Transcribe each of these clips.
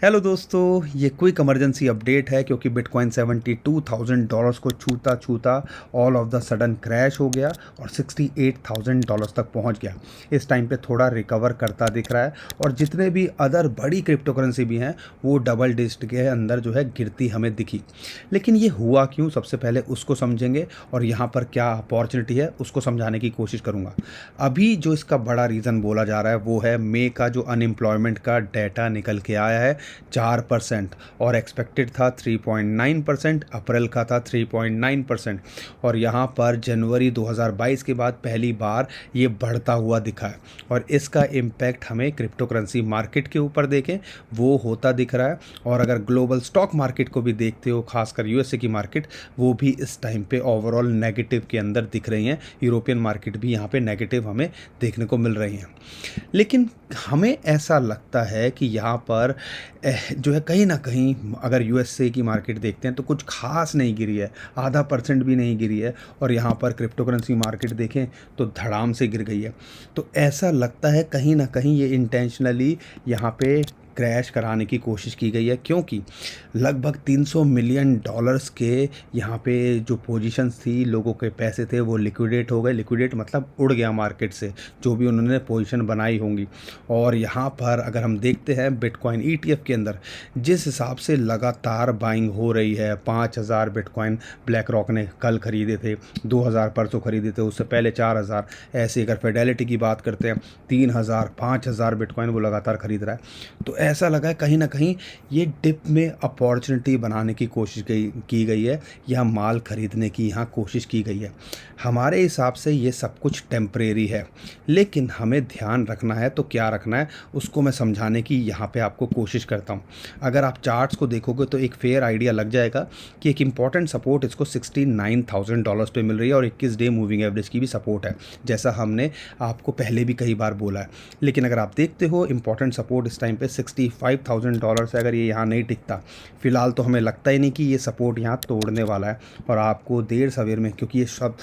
Hello दोस्तों, ये quick emergency update है क्योंकि बिटकॉइन $72,000 को छूता छूता all of the sudden crash हो गया और $68,000 तक पहुंच गया। इस टाइम पे थोड़ा रिकवर करता दिख रहा है और जितने भी अदर बड़ी क्रिप्टो करेंसी भी हैं वो डबल डिजिट के अंदर जो है गिरती हमें दिखी। लेकिन ये हुआ क्यों, सबसे पहले उसको समझेंगे और यहाँ पर क्या अपॉर्चुनिटी है उसको समझाने की कोशिश करूँगा। अभी जो इसका बड़ा रीज़न बोला जा रहा है वो है मई का जो अनएम्प्लॉयमेंट का डाटा निकल के आया है 4% और एक्सपेक्टेड था 3.9%, अप्रैल का था 3.9% और यहाँ पर जनवरी 2022 के बाद पहली बार ये बढ़ता हुआ दिखा है और इसका इम्पैक्ट हमें क्रिप्टो करेंसी मार्केट के ऊपर देखें वो होता दिख रहा है। और अगर ग्लोबल स्टॉक मार्केट को भी देखते हो, खासकर यूएसए की मार्केट, वो भी इस टाइम पे ओवरऑल नेगेटिव के अंदर दिख रही हैं। यूरोपियन मार्केट भी यहाँ पे नेगेटिव हमें देखने को मिल रही हैं। लेकिन हमें ऐसा लगता है कि यहाँ पर जो है कहीं ना कहीं अगर यूएसए की मार्केट देखते हैं तो कुछ खास नहीं गिरी है, आधा % भी नहीं गिरी है और यहाँ पर क्रिप्टो करेंसी मार्केट देखें तो धड़ाम से गिर गई है। तो ऐसा लगता है कहीं ना कहीं ये इंटेंशनली यहाँ पे क्रैश कराने की कोशिश की गई है, क्योंकि लगभग $300 मिलियन के यहाँ पे जो पोजीशंस थी, लोगों के पैसे थे वो लिक्विडेट हो गए। लिक्विडेट मतलब उड़ गया मार्केट से, जो भी उन्होंने पोजीशन बनाई होंगी। और यहाँ पर अगर हम देखते हैं बिटकॉइन ETF के अंदर जिस हिसाब से लगातार बाइंग हो रही है, 5,000 बिटकॉइन ब्लैक रॉक ने कल खरीदे थे, 2,000 परसों खरीदे थे, उससे पहले 4,000। ऐसे अगर फेडेलिटी की बात करते हैं 3,000 5,000 बिटकॉइन वो लगातार खरीद रहा है। तो ऐसा लगा है कहीं ना कहीं ये डिप में अपॉर्चुनिटी बनाने की कोशिश की गई है या माल खरीदने की यहाँ कोशिश की गई है। हमारे हिसाब से ये सब कुछ टेम्परेरी है, लेकिन हमें ध्यान रखना है। तो क्या रखना है उसको मैं समझाने की यहाँ पे आपको कोशिश करता हूँ। अगर आप चार्ट्स को देखोगे तो एक फेयर आइडिया लग जाएगा कि एक इम्पॉर्टेंट सपोर्ट इसको $69,000 पे मिल रही है और 21 डे मूविंग एवरेज की भी सपोर्ट है, जैसा हमने आपको पहले भी कई बार बोला है। लेकिन अगर आप देखते हो इंपॉर्टेंट सपोर्ट इस टाइम पे $65,000 है। अगर ये यहाँ नहीं टिकता फिलहाल तो हमें लगता ही नहीं कि ये सपोर्ट यहाँ तोड़ने वाला है। और आपको देर सवेर में, क्योंकि ये सब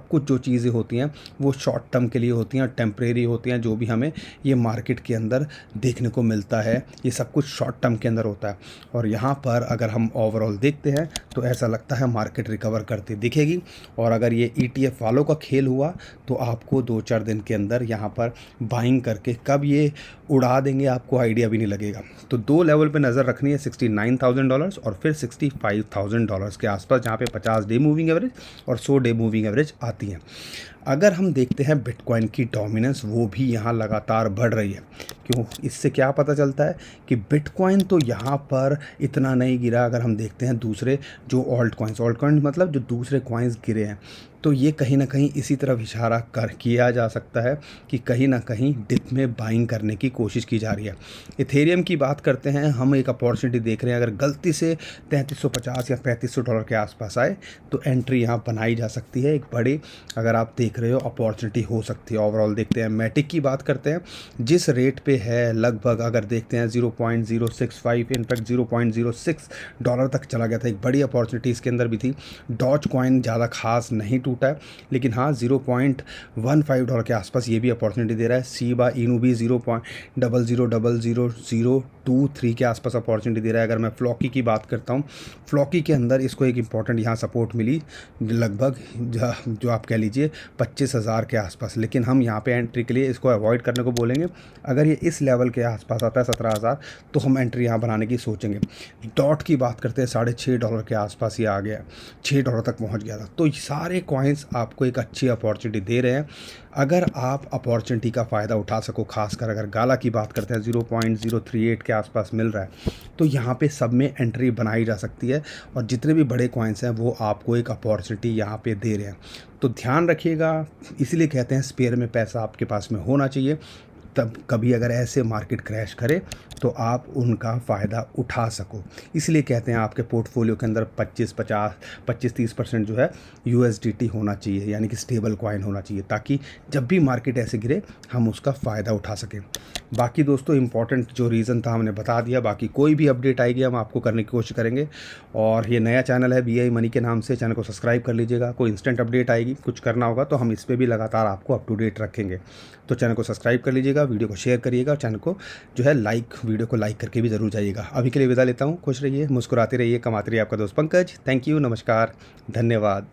कुछ जो चीज़ें होती हैं वो शॉर्ट टर्म के लिए होती हैं, टेम्परेरी होती हैं। जो भी हमें ये मार्केट के अंदर देखने को मिलता है ये सब कुछ शॉर्ट टर्म के अंदर होता है। और यहाँ पर अगर हम ओवरऑल देखते हैं तो ऐसा लगता है मार्केट रिकवर करती दिखेगी। और अगर ये ETF वालों का खेल हुआ तो आपको 2-4 दिन के अंदर यहाँ पर बाइंग करके कब ये उड़ा देंगे आपको आइडिया भी नहीं लगेगा। तो दो लेवल पे नज़र रखनी है, $69,000 और फिर $65,000 के आसपास, जहाँ पे 50 डे मूविंग एवरेज और 100 डे मूविंग एवरेज आती हैं। अगर हम देखते हैं बिटकॉइन की डोमिनेंस वो भी यहाँ लगातार बढ़ रही है। क्यों? इससे क्या पता चलता है कि बिटकॉइन तो यहाँ पर इतना नहीं गिरा। अगर हम देखते हैं दूसरे जो ऑल्ट कॉइन्स मतलब जो दूसरे कॉइन्स गिरे हैं, तो ये कहीं ना कहीं इसी तरफ इशारा किया जा सकता है कि कहीं ना कहीं डिप में बाइंग करने की कोशिश की जा रही है। इथेरियम की बात करते हैं, हम एक अपॉर्चुनिटी देख रहे हैं। अगर गलती से $3350 या $3500 के आसपास आए तो एंट्री यहाँ बनाई जा सकती है। एक बड़ी, अगर आप देख रहे हो, अपॉर्चुनिटी हो सकती है। ओवरऑल देखते हैं, मैटिक की बात करते हैं, जिस रेट पे है लगभग अगर देखते हैं 0.065, इनफैक्ट $0.06 तक चला गया था। एक बड़ी अपॉर्चुनिटी इसके अंदर भी थी। डॉज कॉइन ज़्यादा खास नहीं टूटा है, लेकिन हाँ $0.15 के आसपास ये भी अपॉर्चुनिटी दे रहा है। शिबा इनू भी 0.000023 के आसपास अपॉर्चुनिटी दे रहा है। अगर मैं फ्लॉकी की बात करता हूँ, फ्लॉकी के अंदर इसको एक इंपॉर्टेंट यहाँ सपोर्ट मिली लगभग जो आप कह लीजिए 25,000 के आसपास। लेकिन हम यहाँ पे एंट्री के लिए इसको अवॉइड करने को बोलेंगे। अगर ये इस लेवल के आसपास आता है 17,000 तो हम एंट्री यहाँ बनाने की सोचेंगे। डॉट की बात करते हैं, $6.5 के आसपास ये आ गया, $6 तक पहुँच गया था। तो सारे कॉइन्स आपको एक अच्छी अपॉर्चुनिटी दे रहे हैं। अगर आप अपॉर्चुनिटी का फ़ायदा उठा सको, खासकर अगर गाला की बात करते हैं 0.038 के आसपास मिल रहा है, तो यहाँ पे सब में एंट्री बनाई जा सकती है। और जितने भी बड़े कॉइन्स हैं वो आपको एक अपॉर्चुनिटी यहाँ पे दे रहे हैं। तो ध्यान रखिएगा, इसीलिए कहते हैं स्पेयर में पैसा आपके पास में होना चाहिए। तब कभी अगर ऐसे मार्केट क्रैश करे तो आप उनका फ़ायदा उठा सको। इसलिए कहते हैं आपके पोर्टफोलियो के अंदर 25-30% जो है USDT होना चाहिए, यानी कि स्टेबल कॉइन होना चाहिए, ताकि जब भी मार्केट ऐसे गिरे हम उसका फ़ायदा उठा सकें। बाकी दोस्तों इंपॉर्टेंट जो रीज़न था हमने बता दिया। बाकी कोई भी अपडेट आएगी हम आपको करने की कोशिश करेंगे। और ये नया चैनल है BI मनी के नाम से, चैनल को सब्सक्राइब कर लीजिएगा। कोई इंस्टेंट अपडेट आएगी, कुछ करना होगा तो हम इस पर भी लगातार आपको अप टू डेट रखेंगे। तो चैनल को सब्सक्राइब कर लीजिएगा। वीडियो को शेयर करिएगा और चैनल को जो है वीडियो को लाइक करके भी ज़रूर जाइएगा। अभी के लिए विदा लेता हूँ। खुश रहिए, मुस्कुराते रहिए, कमाते रहिए। आपका दोस्त पंकज। थैंक यू, नमस्कार, धन्यवाद।